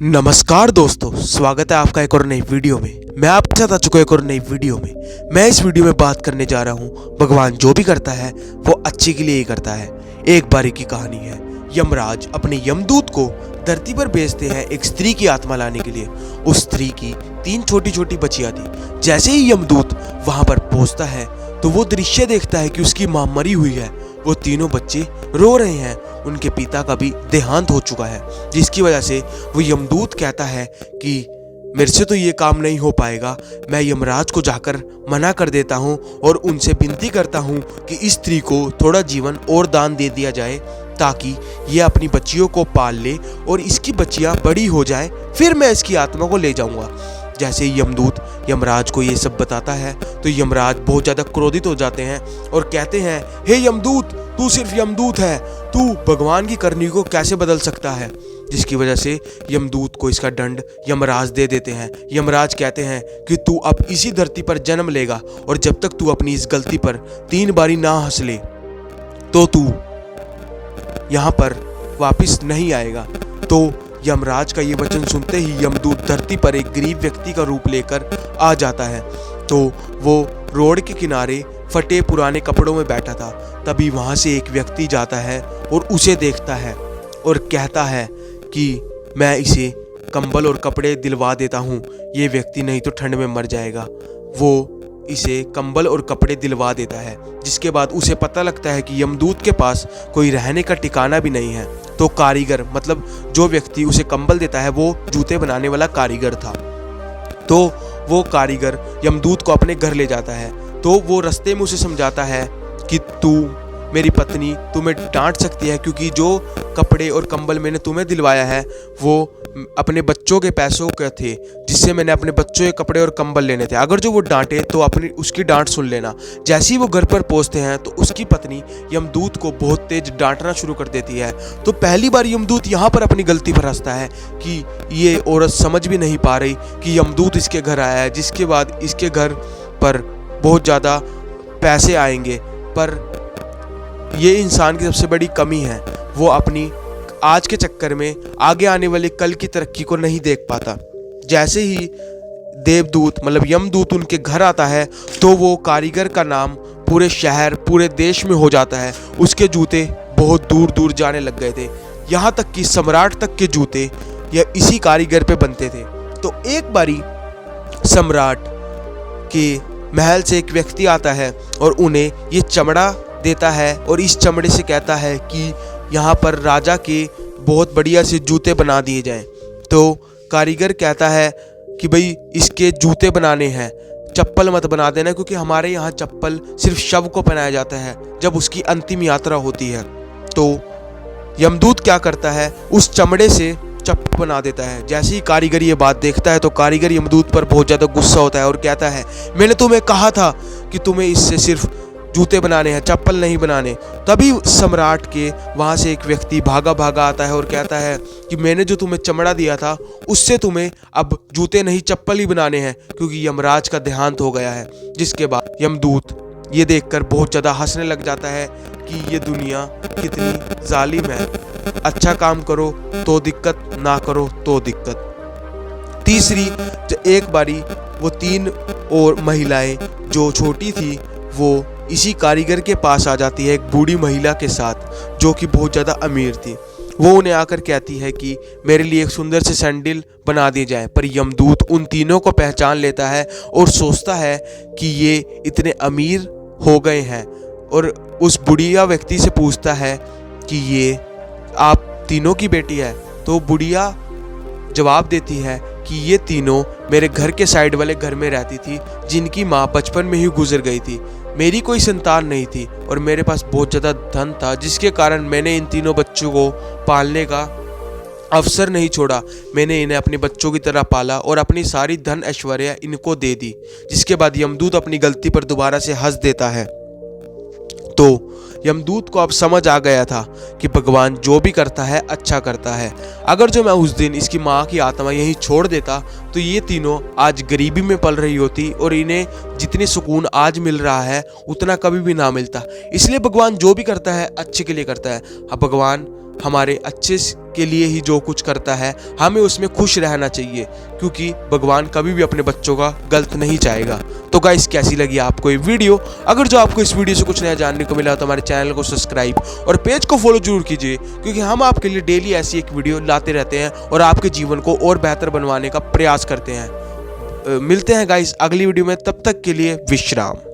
नमस्कार दोस्तों, स्वागत है आपका एक और नई वीडियो में। मैं आपके साथ आ चुका हूं एक और नई वीडियो में। मैं इस वीडियो में बात करने जा रहा हूं, भगवान जो भी करता है वो अच्छे के लिए ही करता है। एक बारी की कहानी है। यमराज अपने यमदूत को धरती पर भेजते हैं एक स्त्री की आत्मा लाने के लिए। उस स्त्री की 3 छोटी छोटी बच्चियां थी। जैसे ही यमदूत वहां पर पहुंचता है तो वो दृश्य देखता है कि उसकी मां मरी हुई है। वो तीनों बच्चे रो रहे हैं। उनके पिता का भी देहांत हो चुका है, जिसकी वजह से वो यमदूत कहता है कि मेरे से तो ये काम नहीं हो पाएगा। मैं यमराज को जाकर मना कर देता हूँ और उनसे विनती करता हूँ कि इस स्त्री को थोड़ा जीवन और दान दे दिया जाए, ताकि ये अपनी बच्चियों को पाल ले और इसकी बच्चियाँ बड़ी हो जाए, फिर मैं इसकी आत्मा को ले जाऊँगा। जैसे ही यमदूत यमराज को ये सब बताता है तो यमराज बहुत ज़्यादा क्रोधित हो जाते हैं और कहते हैं, हे यमदूत, तू सिर्फ यमदूत है, तू भगवान की करनी को कैसे बदल सकता है। जिसकी वजह से यमदूत को इसका दंड यमराज दे देते हैं। यमराज कहते हैं कि तू अब इसी धरती पर जन्म लेगा और जब तक तू अपनी इस गलती पर 3 बारी ना हंस ले तो तू यहाँ पर वापस नहीं आएगा। तो यमराज का ये वचन सुनते ही यमदूत धरती पर एक गरीब व्यक्ति का रूप लेकर आ जाता है। तो वो रोड के किनारे फटे पुराने कपड़ों में बैठा था। तभी वहाँ से एक व्यक्ति जाता है और उसे देखता है और कहता है कि मैं इसे कंबल और कपड़े दिलवा देता हूँ, ये व्यक्ति नहीं तो ठंड में मर जाएगा। वो इसे कंबल और कपड़े दिलवा देता है। जिसके बाद उसे पता लगता है कि यमदूत के पास कोई रहने का ठिकाना भी नहीं है। तो कारीगर, मतलब जो व्यक्ति उसे कंबल देता है, वो जूते बनाने वाला कारीगर था। तो वो कारीगर यमदूत को अपने घर ले जाता है। तो वो रास्ते में उसे समझाता है कि तू मेरी पत्नी तुम्हें डांट सकती है, क्योंकि जो कपड़े और कंबल मैंने तुम्हें दिलवाया है वो अपने बच्चों के पैसों के थे, जिससे मैंने अपने बच्चों के कपड़े और कंबल लेने थे। अगर जो वो डांटे तो अपनी उसकी डांट सुन लेना। जैसे ही वो घर पर पहुंचते हैं तो उसकी पत्नी यमदूत को बहुत तेज डांटना शुरू कर देती है। तो पहली बार यमदूत यहाँ पर अपनी गलती पर हंसता है कि ये औरत समझ भी नहीं पा रही कि यमदूत इसके घर आया है, जिसके बाद इसके घर पर बहुत ज़्यादा पैसे आएंगे। पर ये इंसान की सबसे बड़ी कमी है, वो अपनी आज के चक्कर में आगे आने वाले कल की तरक्की को नहीं देख पाता। जैसे ही देवदूत मतलब यमदूत उनके घर आता है तो वो कारीगर का नाम पूरे शहर पूरे देश में हो जाता है। उसके जूते बहुत दूर दूर जाने लग गए थे, यहाँ तक कि सम्राट तक के जूते या इसी कारीगर पे बनते थे। तो एक बारी सम्राट के महल से एक व्यक्ति आता है और उन्हें ये चमड़ा देता है और इस चमड़े से कहता है कि यहाँ पर राजा के बहुत बढ़िया से जूते बना दिए जाएं। तो कारीगर कहता है कि भाई इसके जूते बनाने हैं, चप्पल मत बना देना, क्योंकि हमारे यहाँ चप्पल सिर्फ शव को पहनाया जाता है जब उसकी अंतिम यात्रा होती है। तो यमदूत क्या करता है, उस चमड़े से चप्पल बना देता है। जैसे ही कारीगर ये बात देखता है तो कारीगर यमदूत पर बहुत ज़्यादा गुस्सा होता है और कहता है, मैंने तुम्हें कहा था कि तुम्हें इससे सिर्फ जूते बनाने हैं, चप्पल नहीं बनाने। तभी सम्राट के वहाँ से एक व्यक्ति भागा भागा आता है और कहता है कि मैंने जो तुम्हें चमड़ा दिया था उससे तुम्हें अब जूते नहीं चप्पल ही बनाने हैं, क्योंकि यमराज का देहांत हो गया है। जिसके बाद यमदूत ये देखकर बहुत ज़्यादा हंसने लग जाता है कि ये दुनिया कितनी जालिम है, अच्छा काम करो तो दिक्कत, ना करो तो दिक्कत। तीसरी, एक बारी वो 3 और महिलाएं जो छोटी थी वो इसी कारीगर के पास आ जाती है, एक बूढ़ी महिला के साथ जो कि बहुत ज़्यादा अमीर थी। वो उन्हें आकर कहती है कि मेरे लिए एक सुंदर से सैंडल बना दी जाए। पर यमदूत उन तीनों को पहचान लेता है और सोचता है कि ये इतने अमीर हो गए हैं और उस बुढ़िया व्यक्ति से पूछता है कि ये आप तीनों की बेटी है। तो बुढ़िया जवाब देती है कि ये तीनों मेरे घर के साइड वाले घर में रहती थी, जिनकी माँ बचपन में ही गुजर गई थी। मेरी कोई संतान नहीं थी और मेरे पास बहुत ज़्यादा धन था, जिसके कारण मैंने इन तीनों बच्चों को पालने का अवसर नहीं छोड़ा। मैंने इन्हें अपने बच्चों की तरह पाला और अपनी सारी धन ऐश्वर्या इनको दे दी। जिसके बाद यमदूत अपनी गलती पर दोबारा से हंस देता है। तो यमदूत को अब समझ आ गया था कि भगवान जो भी करता है अच्छा करता है। अगर जो मैं उस दिन इसकी माँ की आत्मा यहीं छोड़ देता तो ये तीनों आज गरीबी में पल रही होती और इन्हें जितनी सुकून आज मिल रहा है उतना कभी भी ना मिलता। इसलिए भगवान जो भी करता है अच्छे के लिए करता है। अब भगवान हमारे अच्छे के लिए ही जो कुछ करता है, हमें उसमें खुश रहना चाहिए, क्योंकि भगवान कभी भी अपने बच्चों का गलत नहीं चाहेगा। तो गाइस, कैसी लगी आपको ये वीडियो? अगर जो आपको इस वीडियो से कुछ नया जानने को मिला तो हमारे चैनल को सब्सक्राइब और पेज को फॉलो जरूर कीजिए, क्योंकि हम आपके लिए डेली ऐसी एक वीडियो लाते रहते हैं और आपके जीवन को और बेहतर बनवाने का प्रयास करते हैं। मिलते हैं गाइस अगली वीडियो में, तब तक के लिए विश्राम।